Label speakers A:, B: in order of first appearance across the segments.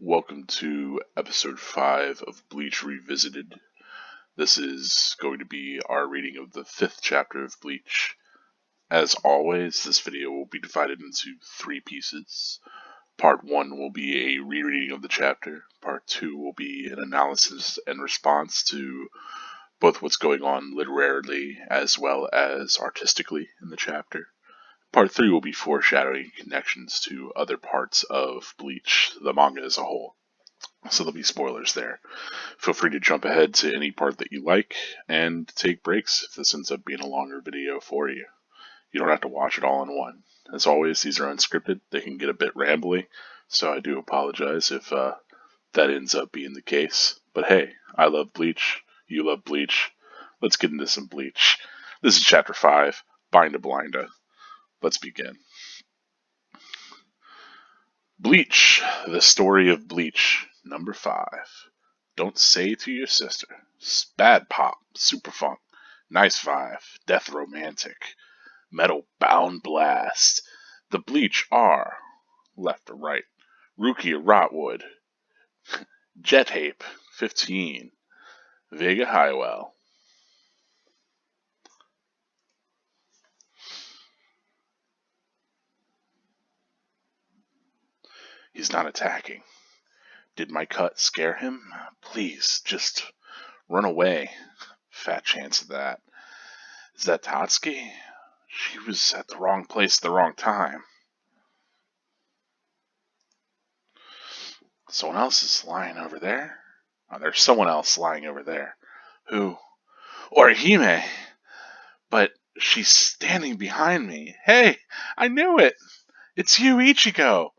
A: Welcome to episode 5 of Bleach Revisited. This is going to be our reading of the 5th chapter of Bleach. As always, this video will be divided into 3 pieces. Part 1 will be a rereading of the chapter. Part 2 will be an analysis and response to both what's going on literarily as well as artistically in the chapter. Part 3 will be foreshadowing connections to other parts of Bleach, the manga as a whole. So there'll be spoilers there. Feel free to jump ahead to any part that you like, and take breaks if this ends up being a longer video for you. You don't have to watch it all in one. As always, these are unscripted. They can get a bit rambly, so I do apologize if that ends up being the case. But hey, I love Bleach. You love Bleach. Let's get into some Bleach. This is Chapter 5, Binda Blinda. Let's begin. Bleach, the story of Bleach, number 5. Don't say to your sister. Bad pop, super funk, nice vibe, death romantic, metal bound blast. The Bleach are left or right. Ruki or Rotwood. Jet Ape, 15. Vega Highwell. He's not attacking. Did my cut scare him? Please, just run away. Fat chance of that. Is that Tatsuki? She was at the wrong place at the wrong time. Someone else is lying over there? Oh, there's someone else lying over there. Who? Orihime! But she's standing behind me. Hey, I knew it! It's you, Ichigo!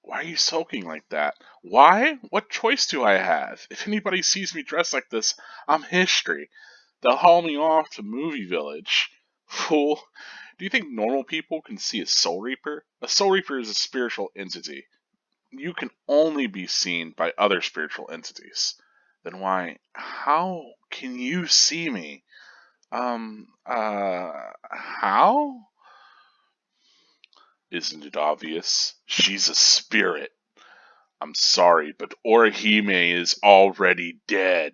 A: Why are you sulking like that? Why? What choice do I have? If anybody sees me dressed like this, I'm history. They'll haul me off to Movie Village. Fool. Do you think normal people can see a Soul Reaper? A Soul Reaper is a spiritual entity. You can only be seen by other spiritual entities. Then why? How can you see me? How? Isn't it obvious? She's a spirit. I'm sorry, but Orihime is already dead.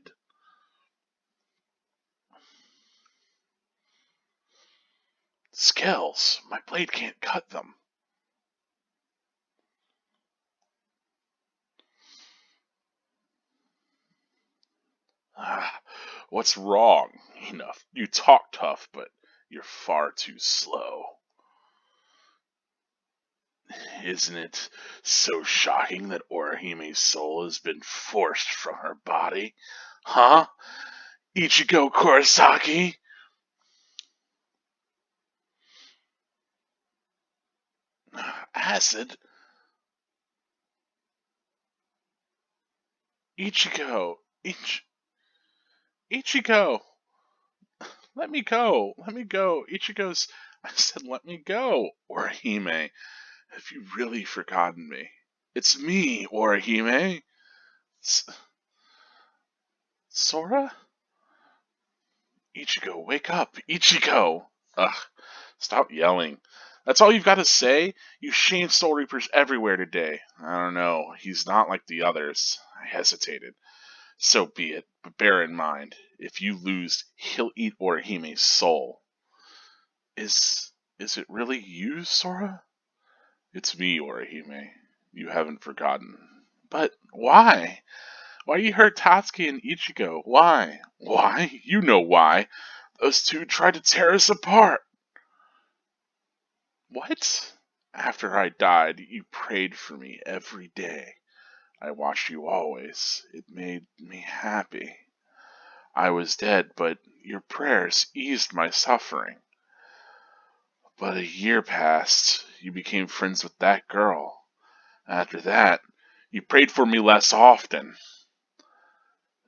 A: Scales, my blade can't cut them. What's wrong? Enough. You talk tough, but you're far too slow. Isn't it so shocking that Orihime's soul has been forced from her body? Huh? Ichigo Kurosaki? Acid? Ichigo! Ichigo! Let me go! Let me go! Ichigo's... I said let me go! Orihime, have you really forgotten me? It's me, Orihime! Sora? Ichigo, wake up! Ichigo! Ugh, stop yelling. That's all you've got to say? You shamed Soul Reapers everywhere today. I don't know. He's not like the others. I hesitated. So be it, but bear in mind, if you lose, he'll eat Orihime's soul. Is it really you, Sora? It's me, Orihime. You haven't forgotten. But why? Why you hurt Tatsuki and Ichigo? Why? Why? You know why. Those two tried to tear us apart. What? After I died, you prayed for me every day. I watched you always. It made me happy. I was dead, but your prayers eased my suffering. But a year passed. You became friends with that girl. After that, you prayed for me less often.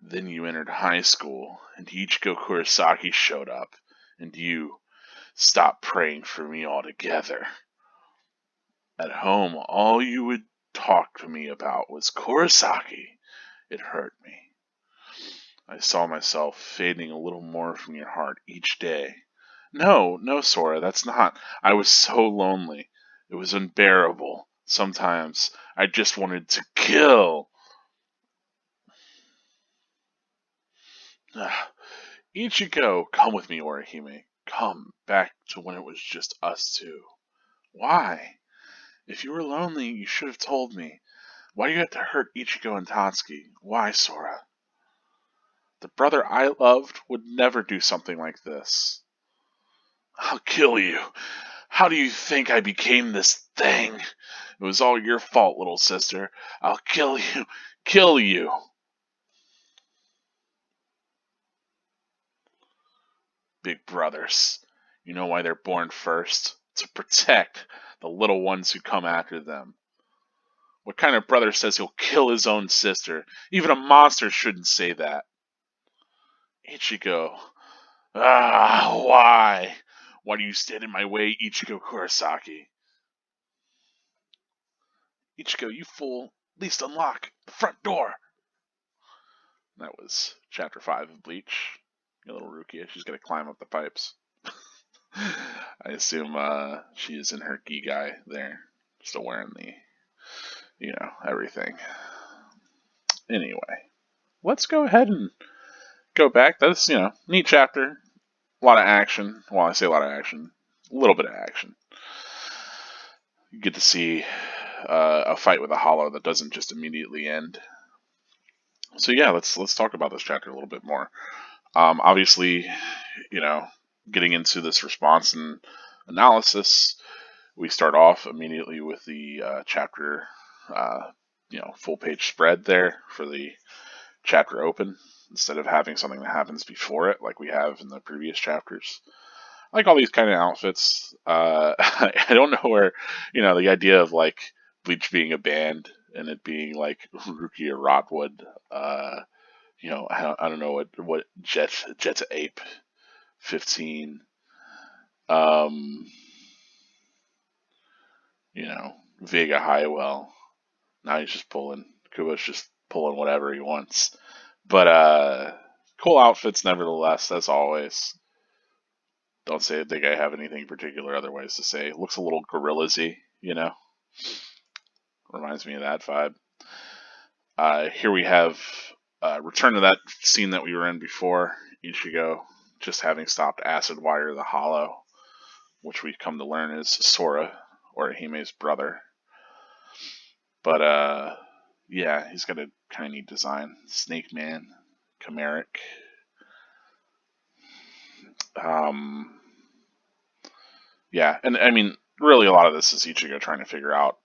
A: Then you entered high school, and Ichigo Kurosaki showed up, and you stopped praying for me altogether. At home, all you would talk to me about was Kurosaki. It hurt me. I saw myself fading a little more from your heart each day. No, Sora, that's not. I was so lonely. It was unbearable. Sometimes I just wanted to kill. Ichigo, come with me, Orihime. Come back to when it was just us two. Why? If you were lonely, you should have told me. Why do you have to hurt Ichigo and Tatsuki? Why, Sora? The brother I loved would never do something like this. I'll kill you. How do you think I became this thing? It was all your fault, little sister. I'll kill you. Kill you. Big brothers. You know why they're born first? To protect the little ones who come after them. What kind of brother says he'll kill his own sister? Even a monster shouldn't say that. Ichigo. Why? Why do you stand in my way, Ichigo Kurosaki? Ichigo, you fool. At least unlock the front door. That was Chapter 5 of Bleach. Your little Rukia, she's gonna climb up the pipes. I assume she is in her gi guy there. Still wearing the, everything. Anyway, let's go ahead and go back. That's, neat chapter. A lot of action. Well, I say a lot of action. A little bit of action. You get to see a fight with a hollow that doesn't just immediately end. So yeah, let's talk about this chapter a little bit more. Obviously, getting into this response and analysis, we start off immediately with the chapter, full page spread there for the chapter open, instead of having something that happens before it like we have in the previous chapters. I like all these kind of outfits. I don't know where, the idea of like Bleach being a band and it being like Rukia Rotwood, I don't know what Jet Ape 15, Vega Highwell. Now he's just pulling. Kubo's just pulling whatever he wants. But cool outfits nevertheless, as always. Don't think I have anything particular otherwise to say. Looks a little gorilla-y, Reminds me of that vibe. Here we have return to that scene that we were in before. Ichigo just having stopped Acidwire the Hollow, which we come to learn is Sora, Orihime's brother. But yeah, he's got a kind of neat design. Snake Man, chimeric. Yeah, and I mean, really a lot of this is Ichigo trying to figure out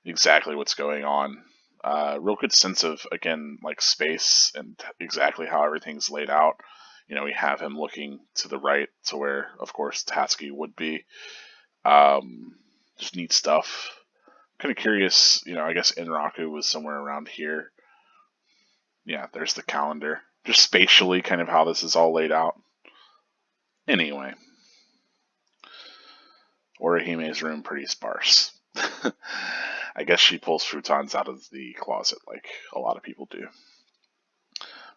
A: exactly what's going on. Real good sense of, again, like space and exactly how everything's laid out. We have him looking to the right to where, of course, Tatsuki would be. Just neat stuff. Kind of curious, I guess Enraku was somewhere around here. Yeah, there's the calendar. Just spatially, kind of how this is all laid out. Anyway. Orihime's room pretty sparse. I guess she pulls futons out of the closet like a lot of people do.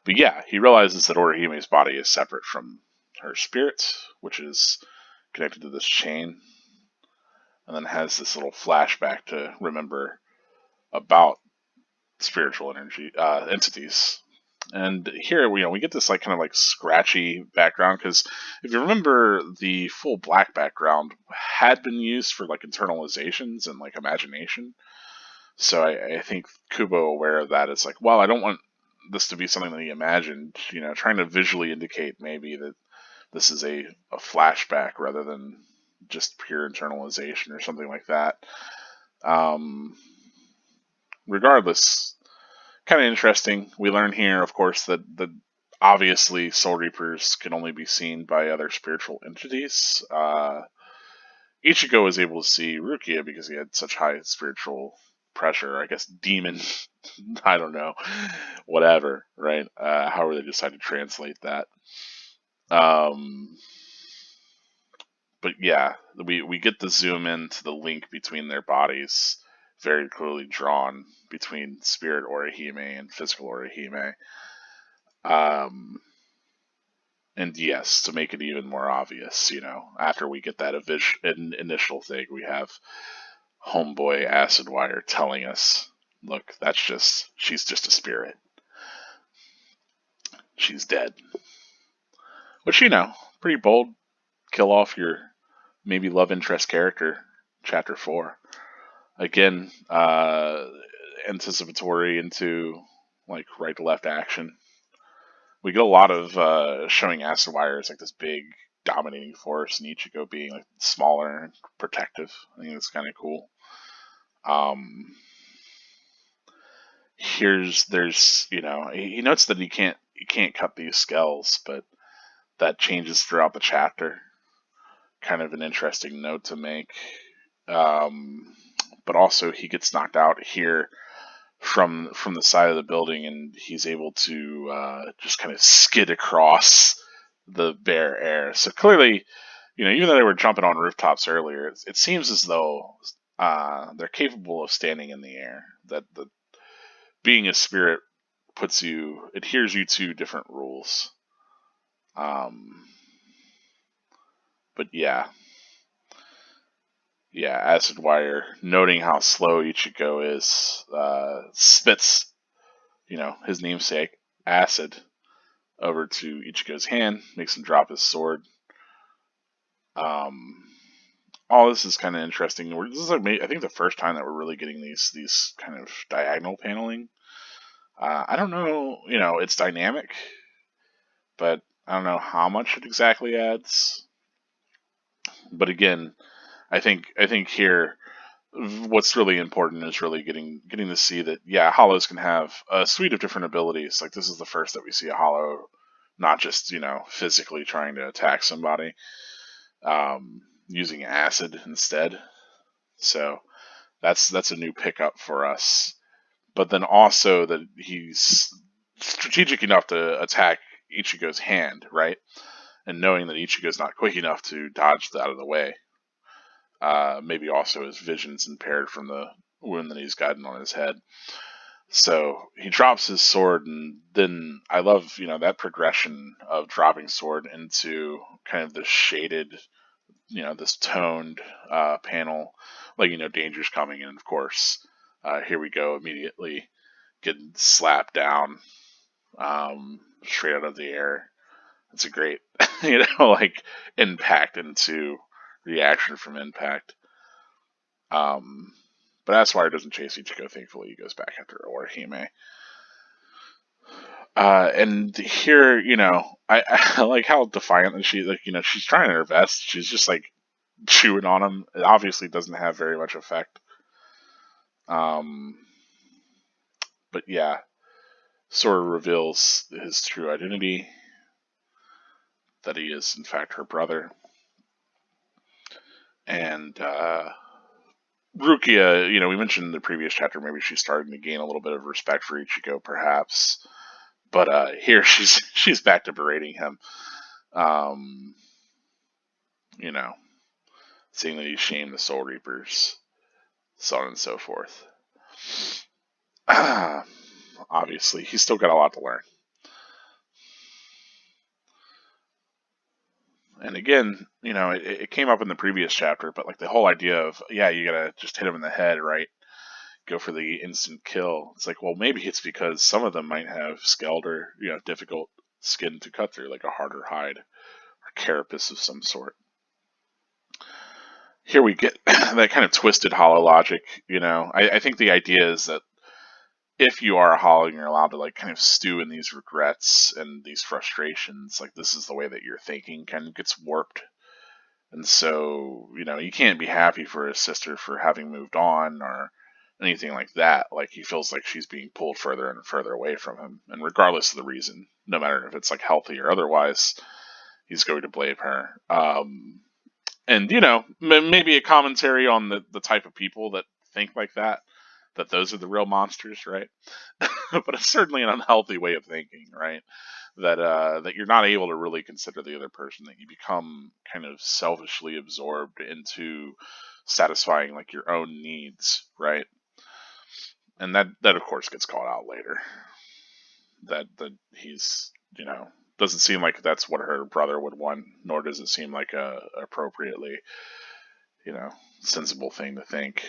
A: But yeah, he realizes that Orihime's body is separate from her spirit, which is connected to this chain, and then has this little flashback to remember about spiritual entities. And here, we get this kind of scratchy background, because if you remember, the full black background had been used for internalizations and imagination. So I think Kubo, aware of that, is well, I don't want this to be something that he imagined, trying to visually indicate maybe that this is a flashback rather than just pure internalization or something like that. Regardless, kind of interesting. We learn here, of course, that obviously Soul Reapers can only be seen by other spiritual entities. Ichigo was able to see Rukia because he had such high spiritual pressure. I guess demon. I don't know. Whatever, right? However they decide to translate that. But yeah, we get the zoom into the link between their bodies, very clearly drawn between spirit Orihime and physical Orihime. And yes, to make it even more obvious, after we get that initial thing, we have homeboy Acidwire telling us, look, she's just a spirit. She's dead. Which, pretty bold. Kill off your maybe love interest character, chapter 4. Again, anticipatory into like right to left action. We get a lot of showing Acidwire as like this big dominating force, and Ichigo being like smaller and protective. I think that's kind of cool. There's he notes that he can't cut these skulls, but that changes throughout the chapter. Kind of an interesting note to make. But also he gets knocked out here from the side of the building, and he's able to just kind of skid across the bare air. So clearly, even though they were jumping on rooftops earlier, it seems as though they're capable of standing in the air. That being a spirit adheres you to different rules. But yeah, Acidwire, noting how slow Ichigo is, spits, his namesake, acid, over to Ichigo's hand, makes him drop his sword. All this is kind of interesting. This is like, I think, the first time that we're really getting these kind of diagonal paneling. I don't know, it's dynamic, but I don't know how much it exactly adds. But again, I think here, what's really important is really getting to see that, hollows can have a suite of different abilities. Like, this is the first that we see a hollow not just, physically trying to attack somebody, using acid instead. So that's a new pickup for us. But then also that he's strategic enough to attack Ichigo's hand, right? And knowing that Ichigo's not quick enough to dodge that out of the way. Maybe also his vision's impaired from the wound that he's gotten on his head. So he drops his sword, and then I love, that progression of dropping sword into kind of the shaded, this toned panel, like, danger's coming in, of course. Here we go, immediately getting slapped down, straight out of the air. It's a great, like, impact into reaction from impact. But Acidwire doesn't chase Ichigo, thankfully. He goes back after Orihime. And here, I like how defiant that she, like, she's trying her best. She's just, like, chewing on him. It obviously doesn't have very much effect. But yeah, sort of reveals his true identity, that he is, in fact, her brother. And, Rukia, we mentioned in the previous chapter, maybe she's starting to gain a little bit of respect for Ichigo, perhaps. But here she's back to berating him. Seeing that he shamed the Soul Reapers, so on and so forth. Obviously, he's still got a lot to learn. And again, it came up in the previous chapter, but like the whole idea of, you gotta just hit him in the head, right? Go for the instant kill. It's like, well, maybe it's because some of them might have scald or, difficult skin to cut through, like a harder hide or carapace of some sort. Here we get that kind of twisted hollow logic, I think the idea is that if you are a hollow and you're allowed to, like, kind of stew in these regrets and these frustrations, like, this is the way that your thinking kind of gets warped. And so, you can't be happy for his sister for having moved on or anything like that. Like, he feels like she's being pulled further and further away from him. And regardless of the reason, no matter if it's, like, healthy or otherwise, he's going to blame her. And, maybe a commentary on the type of people that think like that those are the real monsters, right? But it's certainly an unhealthy way of thinking, right? That you're not able to really consider the other person, that you become kind of selfishly absorbed into satisfying, like, your own needs, right? And that of course gets called out later. That he's, doesn't seem like that's what her brother would want, nor does it seem like a appropriately, sensible thing to think.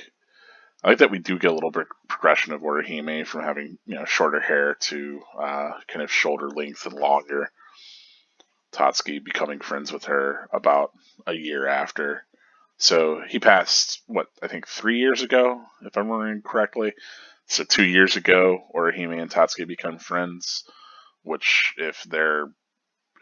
A: I like that we do get a little bit of progression of Orihime from having, shorter hair to kind of shoulder length and longer. Tatsuki becoming friends with her about a year after. So he passed, I think 3 years ago, if I'm remembering correctly. So 2 years ago, Orihime and Tatsuki become friends, which if they're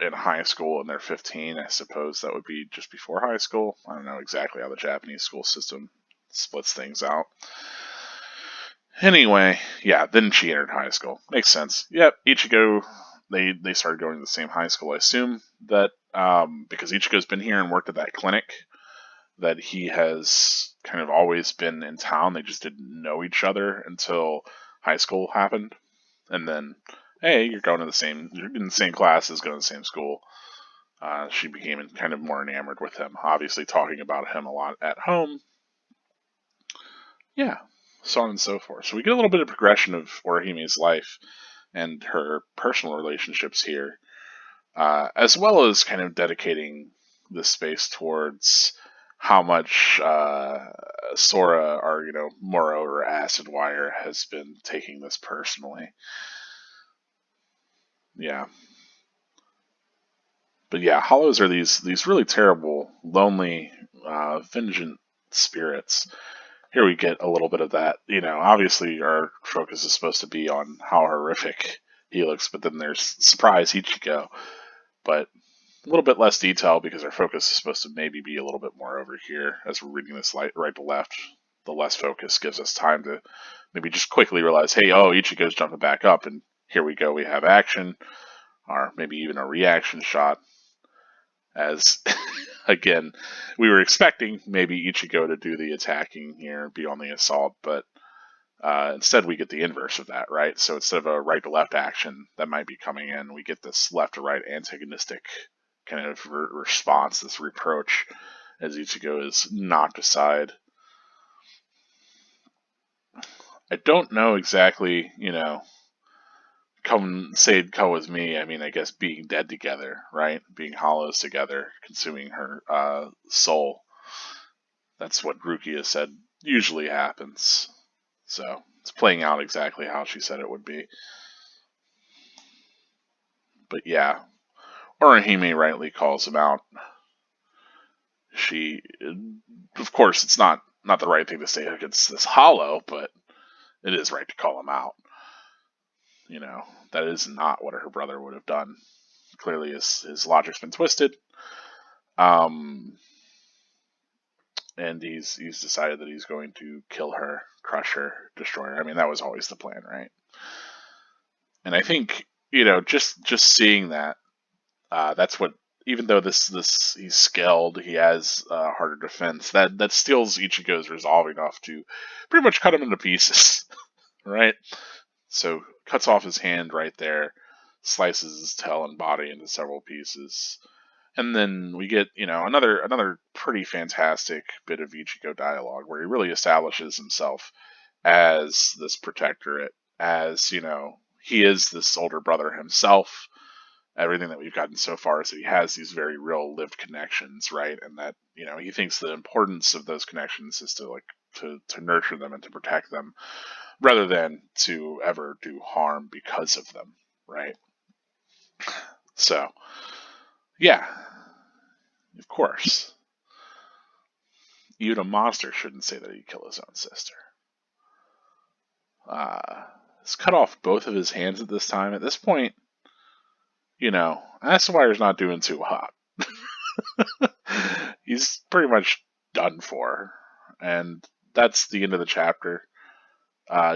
A: in high school and they're 15, I suppose that would be just before high school. I don't know exactly how the Japanese school system splits things out. Anyway, yeah, then she entered high school. Makes sense. Yep, Ichigo, they started going to the same high school. I assume that because Ichigo's been here and worked at that clinic, that he has kind of always been in town. They just didn't know each other until high school happened. And then, hey, you're in the same classes, going to the same school. She became kind of more enamored with him, obviously talking about him a lot at home. Yeah, so on and so forth. So we get a little bit of progression of Orihime's life and her personal relationships here, as well as kind of dedicating this space towards how much Sora, or Moro or Acidwire, has been taking this personally. Yeah. But yeah, hollows are these really terrible, lonely, vengeant spirits. Here we get a little bit of that. Obviously our focus is supposed to be on how horrific he looks, but then there's surprise Ichigo. But a little bit less detail because our focus is supposed to maybe be a little bit more over here as we're reading this right to left. The less focus gives us time to maybe just quickly realize, hey, Ichigo's jumping back up, and here we go, we have action, or maybe even a reaction shot. As, again, we were expecting maybe Ichigo to do the attacking here, be on the assault, but instead we get the inverse of that, right? So instead of a right to left action that might be coming in, we get this left to right antagonistic kind of response, this reproach, as Ichigo is knocked aside. I don't know exactly, come with me. I mean, I guess being dead together, right? Being hollows together, consuming her soul. That's what Rukia said usually happens. So it's playing out exactly how she said it would be. But yeah, Orihime rightly calls him out. She, of course, it's not the right thing to say against this hollow, but it is right to call him out. That is not what her brother would have done. Clearly, his logic's been twisted. And he's decided that he's going to kill her, crush her, destroy her. I mean, that was always the plan, right? And I think, just seeing that, that's what, even though this he's skilled, he has harder defense, that steals Ichigo's resolve enough to pretty much cut him into pieces, right? So cuts off his hand right there, slices his tail and body into several pieces. And then we get, another pretty fantastic bit of Ichigo dialogue where he really establishes himself as this protectorate, as, he is this older brother himself. Everything that we've gotten so far is that he has these very real lived connections, right? And that, he thinks the importance of those connections is to nurture them and to protect them rather than to ever do harm because of them, right? So, yeah, of course. Even a monster shouldn't say that he'd kill his own sister. He's cut off both of his hands at this time. At this point, Acidwire's not doing too hot. He's pretty much done for. And that's the end of the chapter.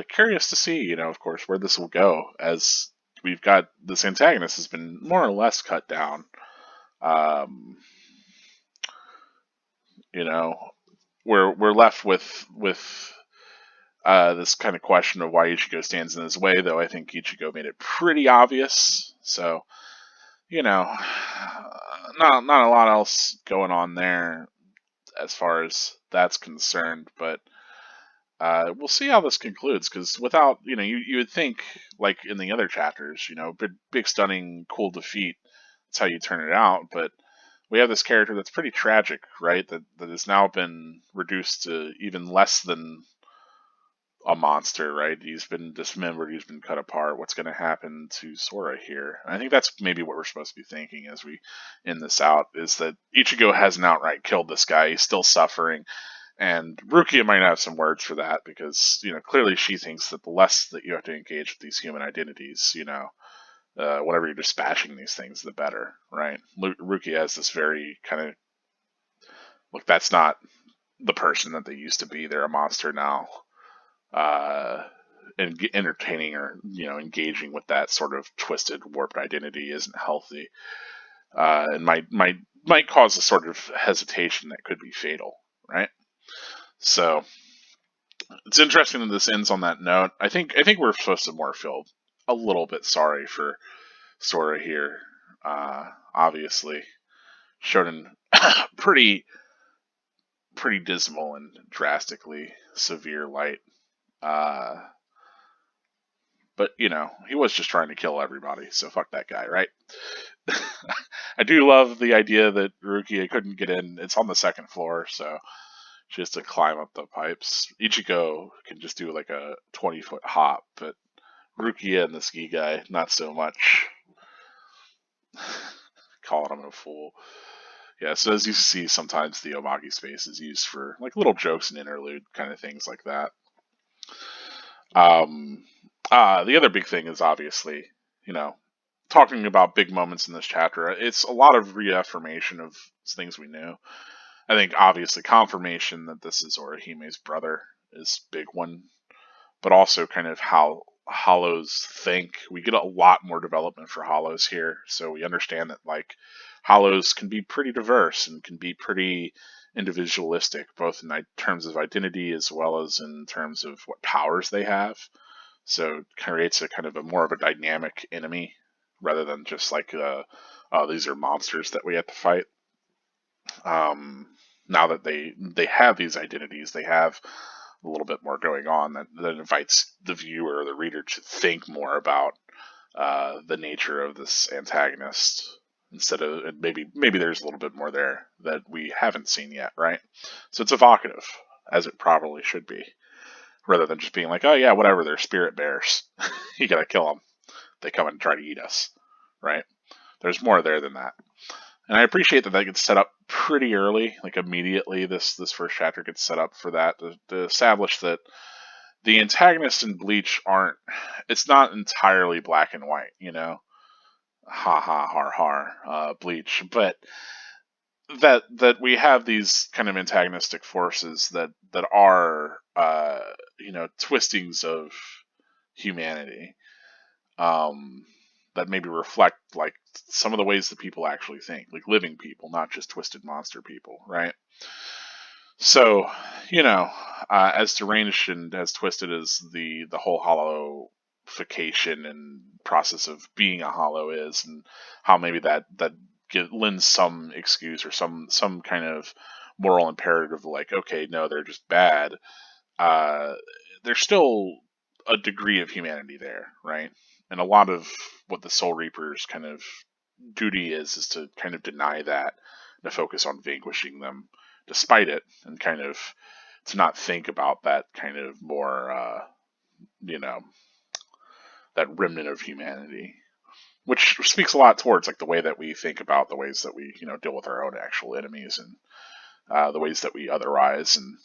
A: Curious to see, of course, where this will go, as we've got this antagonist has been more or less cut down. We're left with this kind of question of why Ichigo stands in his way, though I think Ichigo made it pretty obvious. So, not a lot else going on there as far as that's concerned, but we'll see how this concludes, because without, you would think, like in the other chapters, big stunning, cool defeat, that's how you turn it out, but we have this character that's pretty tragic, right? That has now been reduced to even less than a monster, right? He's been dismembered, he's been cut apart. What's going to happen to Sora here? And I think that's maybe what we're supposed to be thinking as we end this out, is that Ichigo hasn't outright killed this guy. He's still suffering. And Rukia might have some words for that because, clearly she thinks that the less that you have to engage with these human identities, whenever you're dispatching these things, the better, right? Rukia has this very kind of, look, that's not the person that they used to be. They're a monster now. And entertaining or engaging with that sort of twisted, warped identity isn't healthy, and might cause a sort of hesitation that could be fatal, right? So it's interesting that this ends on that note. I think we're supposed to more feel a little bit sorry for Sora here. Obviously, showed in pretty dismal and drastically severe light. But, he was just trying to kill everybody, so fuck that guy, right? I do love the idea that Rukia couldn't get in. It's on the second floor, so she has to climb up the pipes. Ichigo can just do like a 20-foot hop, but Rukia and the ski guy, not so much. Calling him a fool. Yeah, so as you see, sometimes the Omagi space is used for like little jokes and interlude kind of things like that. The other big thing is obviously, talking about big moments in this chapter. It's a lot of reaffirmation of things we knew. I think obviously confirmation that this is Orihime's brother is a big one, but also kind of how Hollows think. We get a lot more development for Hollows here, so we understand that like Hollows can be pretty diverse and can be pretty individualistic, both in terms of identity as well as in terms of what powers they have. So it creates a kind of a more of a dynamic enemy rather than just like these are monsters that we have to fight. Now that they have these identities, they have a little bit more going on that invites the viewer or the reader to think more about the nature of this antagonist, instead of maybe there's a little bit more there that we haven't seen yet, right? So it's evocative, as it probably should be, rather than just being like, oh yeah, whatever, they're spirit bears. You gotta kill them. They come and try to eat us, right? There's more there than that. And I appreciate that gets set up pretty early, like immediately. This first chapter gets set up for that to establish that the antagonists in Bleach it's not entirely black and white, ha ha har har, Bleach, but that we have these kind of antagonistic forces that are twistings of humanity, that maybe reflect like some of the ways that people actually think, like living people, not just twisted monster people, right? So, as deranged and as twisted as the whole hollowification and process of being a hollow is, and how maybe that lends some excuse or some kind of moral imperative, like, okay, no, they're just bad. There's still a degree of humanity there, right? And a lot of what the Soul Reaper's kind of duty is to kind of deny that, to focus on vanquishing them despite it, and kind of to not think about that kind of more, that remnant of humanity, which speaks a lot towards like the way that we think about the ways that we, deal with our own actual enemies, and the ways that we otherize and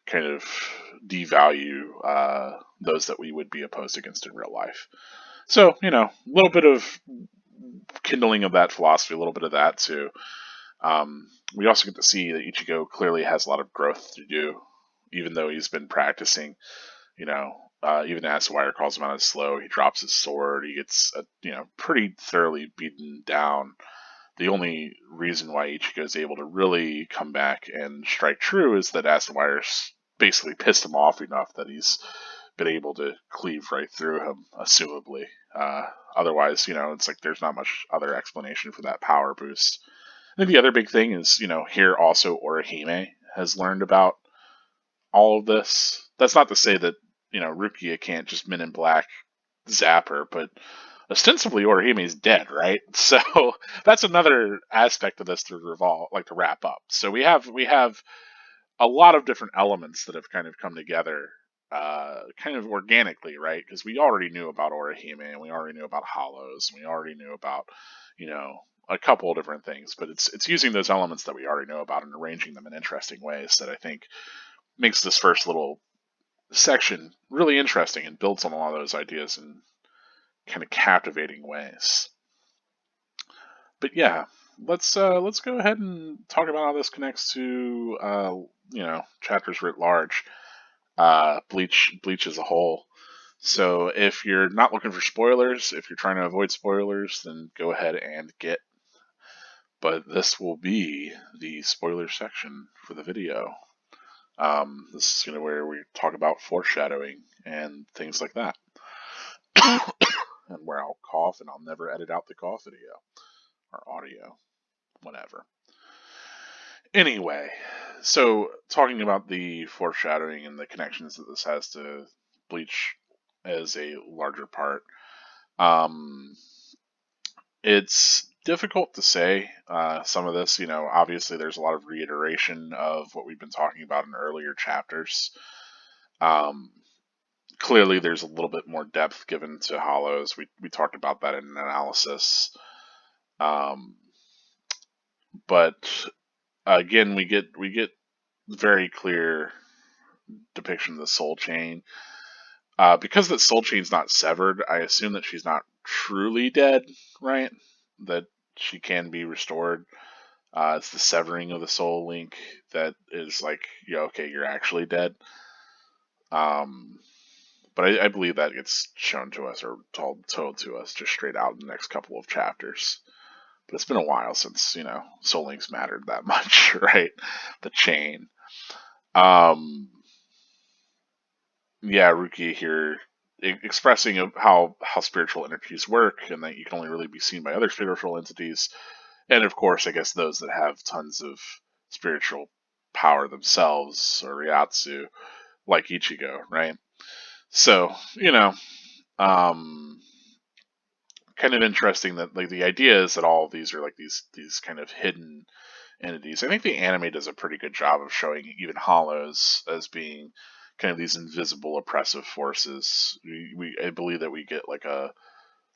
A: kind of devalue those that we would be opposed against in real life. So, a little bit of kindling of that philosophy, a little bit of that too. We also get to see that Ichigo clearly has a lot of growth to do, even though he's been practicing. Even Acidwire calls him out as slow. He drops his sword. He gets, pretty thoroughly beaten down. The only reason why Ichigo is able to really come back and strike true is that Acidwire's basically pissed him off enough that he's been able to cleave right through him, assumably. Otherwise, it's like there's not much other explanation for that power boost. I think the other big thing is, here also Orihime has learned about all of this. That's not to say that, Rukia can't just Men in Black zap her, but ostensibly Orihime's dead, right? So that's another aspect of this to wrap up. So we have a lot of different elements that have kind of come together kind of organically, right? Because we already knew about Orihime, and we already knew about Hollows, and we already knew about, a couple of different things. But it's using those elements that we already know about and arranging them in interesting ways that I think makes this first little section really interesting and builds on a lot of those ideas in kind of captivating ways. But yeah, let's go ahead and talk about how this connects to chapters writ large, Bleach as a whole. So if you're not looking for spoilers, if you're trying to avoid spoilers, then go ahead and get. But this will be the spoiler section for the video. This is where we talk about foreshadowing and things like that. And where I'll cough and I'll never edit out the cough video or audio, whatever. Anyway, so talking about the foreshadowing and the connections that this has to Bleach as a larger part, it's difficult to say. Some of this, obviously there's a lot of reiteration of what we've been talking about in earlier chapters. Clearly there's a little bit more depth given to Hollows. We talked about that in an analysis. But again, we get very clear depiction of the soul chain. Because that soul chain's not severed, I assume that she's not truly dead, right? That she can be restored. It's the severing of the soul link that is like, okay, you're actually dead. But I believe that gets shown to us or told to us just straight out in the next couple of chapters. But it's been a while since, soul links mattered that much, right? The chain. Yeah, Rukia here expressing how spiritual entities work and that you can only really be seen by other spiritual entities. And of course, I guess those that have tons of spiritual power themselves, or Ryatsu, like Ichigo, right? So, kind of interesting that like the idea is that all of these are like these kind of hidden entities. I think the anime does a pretty good job of showing even Hollows as being kind of these invisible oppressive forces. I believe that we get like a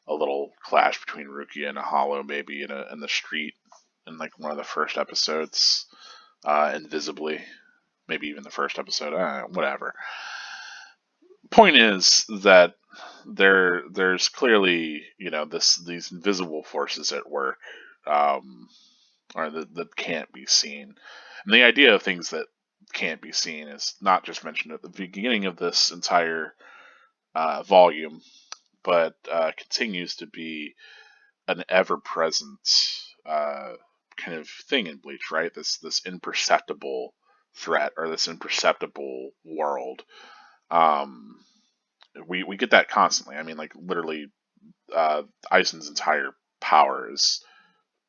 A: little clash between Rukia and a Hollow maybe in the street in like one of the first episodes, invisibly, maybe even the first episode, whatever. Point is that there's clearly these invisible forces at work, or that can't be seen, and the idea of things that can't be seen is not just mentioned at the beginning of this entire volume, but continues to be an ever-present kind of thing in Bleach, right? This imperceptible threat or this imperceptible world. We get that constantly. I mean, like literally, Aizen's entire power is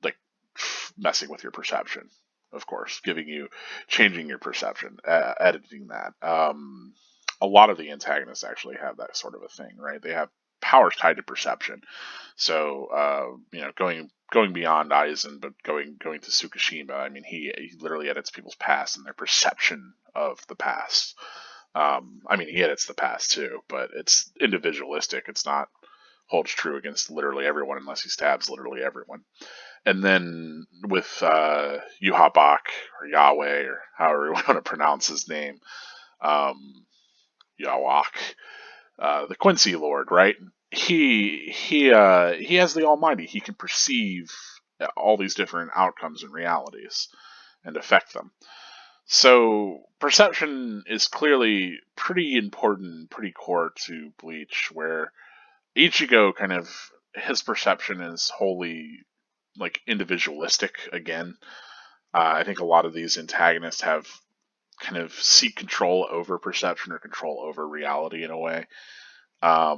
A: like messing with your perception. Of course, changing your perception, editing that. A lot of the antagonists actually have that sort of a thing, right? They have powers tied to perception. So, going beyond Aizen, but going to Tsukishima, I mean, he literally edits people's past and their perception of the past. I mean, he edits the past too, but it's individualistic. It's not holds true against literally everyone unless he stabs literally everyone. And then with Yuhabak or Yahweh or however you want to pronounce his name, Yawak, the Quincy Lord, right? He has the Almighty. He can perceive all these different outcomes and realities and affect them. So perception is clearly pretty important, pretty core to Bleach, where Ichigo kind of his perception is wholly like individualistic again. I think a lot of these antagonists have kind of seek control over perception or control over reality in a way. I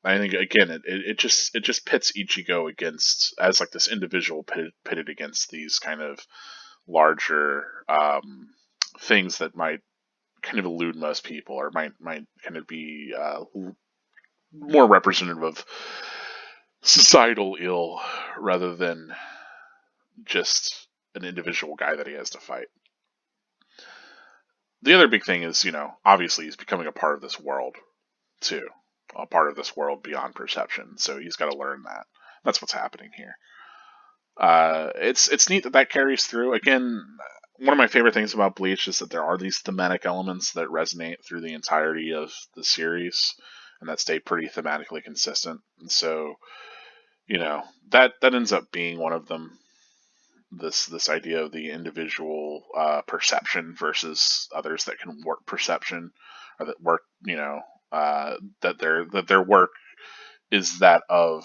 A: think again it just pits Ichigo against as like this individual pitted against these kind of larger things that might kind of elude most people or might kind of be more representative of societal ill rather than just an individual guy that he has to fight. the other big thing is, obviously he's becoming a part of this world too, a part of this world beyond perception. So he's got to learn that. That's what's happening here. It's neat that that carries through. Again, one of my favorite things about Bleach is that there are these thematic elements that resonate through the entirety of the series, and that stay pretty thematically consistent. And so, that ends up being one of them. This idea of the individual perception versus others that can work perception, or that work, that their work is that of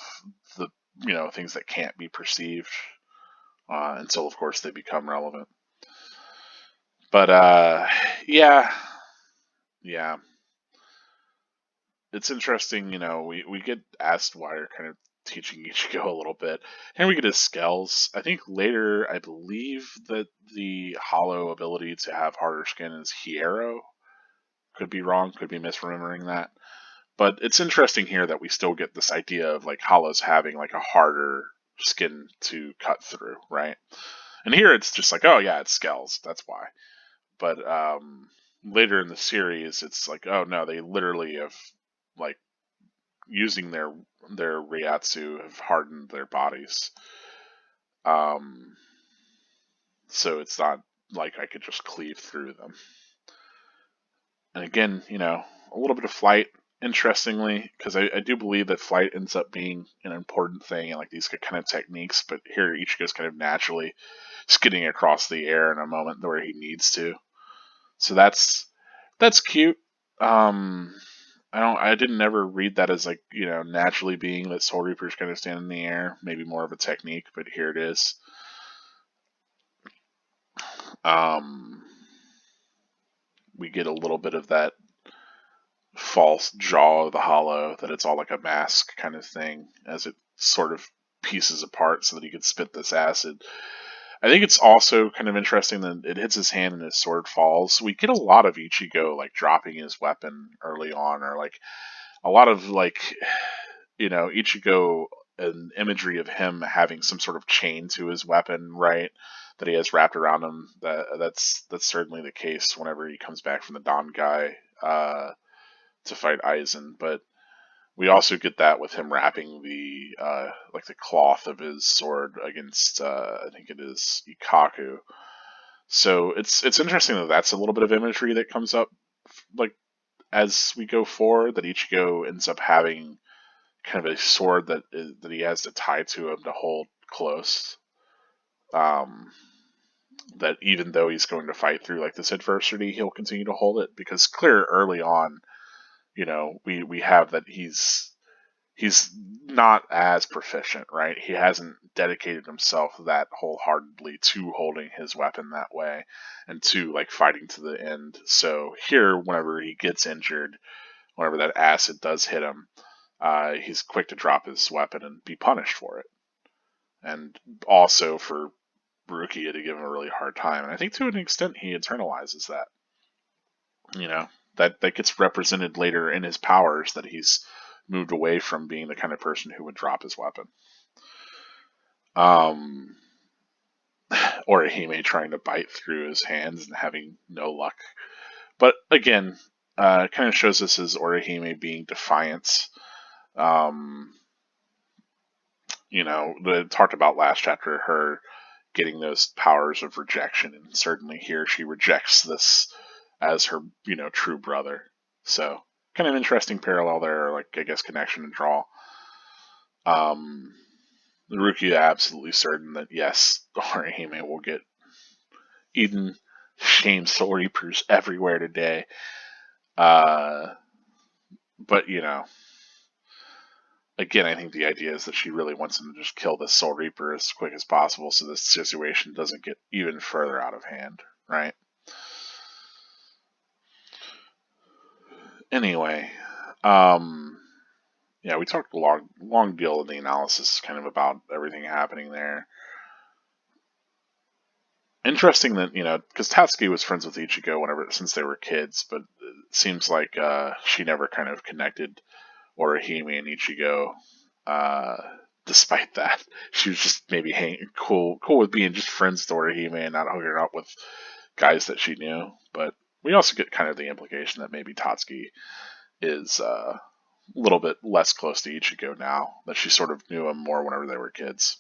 A: the things that can't be perceived until, of course, they become relevant. But yeah, it's interesting. We get Acidwire kind of teaching Ichigo a little bit. Here we get his scales. I think later, I believe that the hollow ability to have harder skin is Hiero. Could be wrong. Could be misremembering that. But it's interesting here that we still get this idea of like hollows having like a harder skin to cut through, right? And here it's just like, oh yeah, it's scales. That's why. But later in the series, it's like, oh no, they literally have like using their Ryatsu have hardened their bodies. So it's not like I could just cleave through them. And again, a little bit of flight, interestingly, because I do believe that flight ends up being an important thing and like these kind of techniques, but here Ichigo's kind of naturally skidding across the air in a moment where he needs to. So that's cute. I didn't ever read that as like, naturally being that Soul Reapers kind of stand in the air, maybe more of a technique, but here it is. We get a little bit of that false jaw of the hollow, that it's all like a mask kind of thing as it sort of pieces apart so that he could spit this acid. I think it's also kind of interesting that it hits his hand and his sword falls. We get a lot of Ichigo like dropping his weapon early on, or like a lot of like, Ichigo, an imagery of him having some sort of chain to his weapon, right? That he has wrapped around him. That's certainly the case whenever he comes back from the Don guy to fight Aizen. But we also get that with him wrapping the like the cloth of his sword against I think it is Ikaku. So it's interesting that that's a little bit of imagery that comes up like as we go forward, that Ichigo ends up having kind of a sword that he has to tie to him to hold close. That even though he's going to fight through like this adversity, he'll continue to hold it, because clear early on, we have that he's not as proficient, right? He hasn't dedicated himself that wholeheartedly to holding his weapon that way and to like fighting to the end. So here, whenever he gets injured, whenever that acid does hit him, he's quick to drop his weapon and be punished for it. And also for Rukia to give him a really hard time. And I think to an extent he internalizes that. That gets represented later in his powers, that he's moved away from being the kind of person who would drop his weapon. Orihime trying to bite through his hands and having no luck. But again, kind of shows us as Orihime being defiant. Talked about last chapter, her getting those powers of rejection, and certainly here she rejects this as her, true brother. So kind of interesting parallel there, like I guess connection and draw. Rukia absolutely certain that yes, Orihime will get eaten. Shame Soul Reapers everywhere today. But again, I think the idea is that she really wants him to just kill this Soul Reaper as quick as possible so this situation doesn't get even further out of hand, right? Anyway, we talked a long deal in the analysis kind of about everything happening there. Interesting that, because Tatsuki was friends with Ichigo since they were kids, but it seems like she never kind of connected Orihime and Ichigo. Despite that, she was just maybe cool with being just friends with Orihime and not hooking up with guys that she knew. But we also get kind of the implication that maybe Tatsuki is a little bit less close to Ichigo now, that she sort of knew him more whenever they were kids.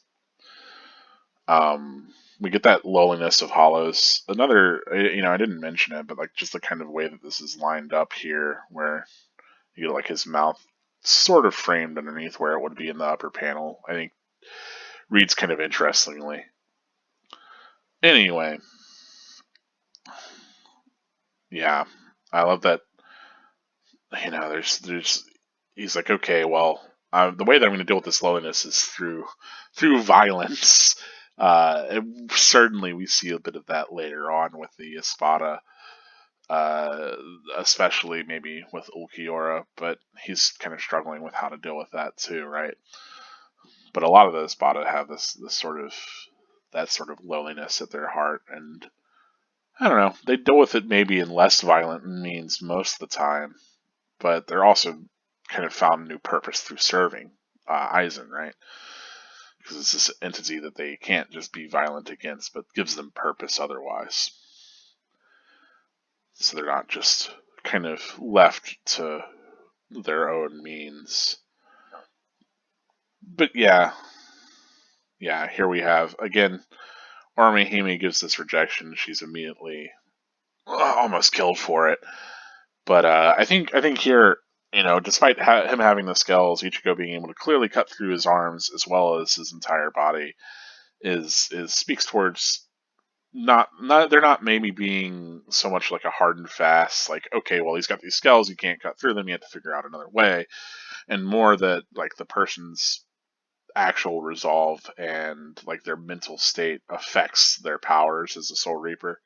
A: We get that lowliness of Hollows. Another, I didn't mention it, but like just the kind of way that this is lined up here, where you get like his mouth sort of framed underneath where it would be in the upper panel, I think reads kind of interestingly. Anyway, yeah, I love that. There's he's like, okay, well, the way that I'm going to deal with this loneliness is through violence. Certainly, we see a bit of that later on with the Espada, especially maybe with Ulquiorra, but he's kind of struggling with how to deal with that too, right? But a lot of the Espada have this sort of loneliness at their heart, and I don't know, they deal with it maybe in less violent means most of the time, but they're also kind of found a new purpose through serving Aizen, right? Because it's this entity that they can't just be violent against, but gives them purpose otherwise. So they're not just kind of left to their own means. But yeah, here we have, again, Orihime gives this rejection. She's immediately almost killed for it. But I think here, despite him having the scales, Ichigo being able to clearly cut through his arms as well as his entire body is speaks towards not they're not maybe being so much like a hard and fast, like, okay, well, he's got these scales, you can't cut through them, you have to figure out another way, and more that like the person's actual resolve and like their mental state affects their powers as a Soul Reaper.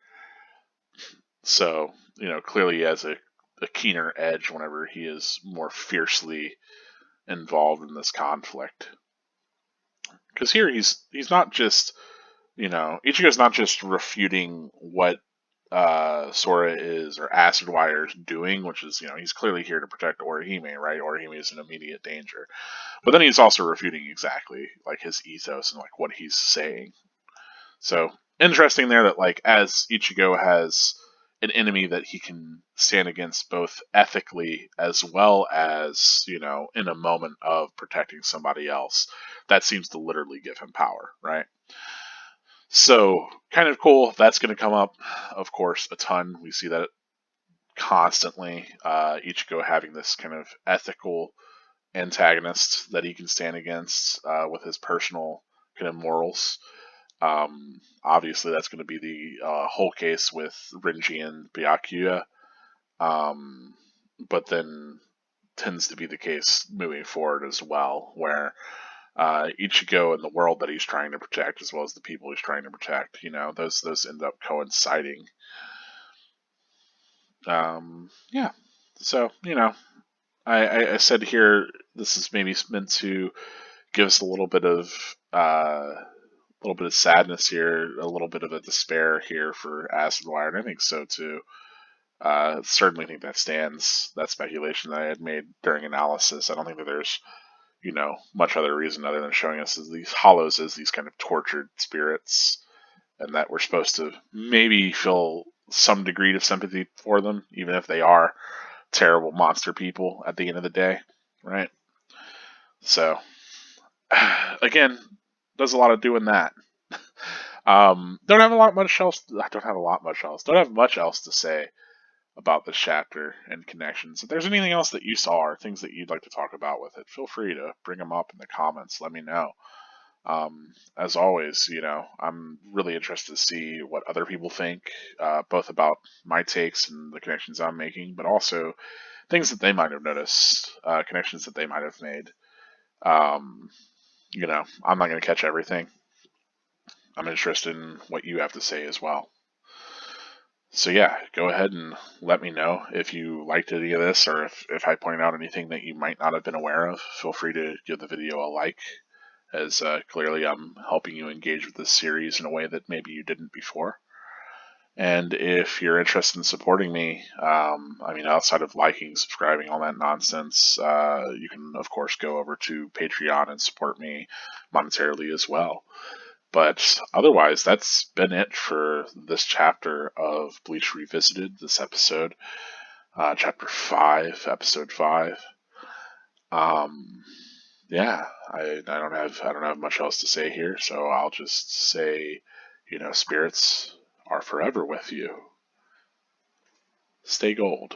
A: So, clearly he has a keener edge whenever he is more fiercely involved in this conflict. Because here he's not just, Ichigo's not just refuting what Sora is, or Acidwire is doing, which is, he's clearly here to protect Orihime, right? Orihime is in immediate danger. But then he's also refuting exactly like his ethos and like what he's saying. So interesting there that like as Ichigo has an enemy that he can stand against both ethically as well as, in a moment of protecting somebody else, that seems to literally give him power, right? So kind of cool. That's going to come up, of course, a ton. We see that constantly. Ichigo having this kind of ethical antagonist that he can stand against with his personal kind of morals. Obviously, that's going to be the whole case with Renji and Byakuya, but then tends to be the case moving forward as well, where Ichigo and the world that he's trying to protect, as well as the people he's trying to protect, those end up coinciding. Yeah. So, I said here this is maybe meant to give us a little bit of sadness here, a little bit of a despair here for Acidwire, and I think so too. Certainly think that stands, that speculation that I had made during analysis. I don't think that there's, much other reason other than showing us as these hollows as these kind of tortured spirits, and that we're supposed to maybe feel some degree of sympathy for them, even if they are terrible monster people at the end of the day, right? So, again, does a lot of doing that. Don't have much else to say about this chapter and connections. If there's anything else that you saw or things that you'd like to talk about with it, feel free to bring them up in the comments. Let me know. As always, I'm really interested to see what other people think, both about my takes and the connections I'm making, but also things that they might have noticed, connections that they might have made. I'm not going to catch everything. I'm interested in what you have to say as well. So yeah, go ahead and let me know if you liked any of this, or if I pointed out anything that you might not have been aware of. Feel free to give the video a like, as clearly I'm helping you engage with this series in a way that maybe you didn't before. And if you're interested in supporting me, outside of liking, subscribing, all that nonsense, you can, of course, go over to Patreon and support me monetarily as well. But otherwise, that's been it for this chapter of Bleach Revisited, this episode, chapter 5, episode 5. Yeah, I don't have much else to say here, so I'll just say, spirits are forever with you. Stay gold.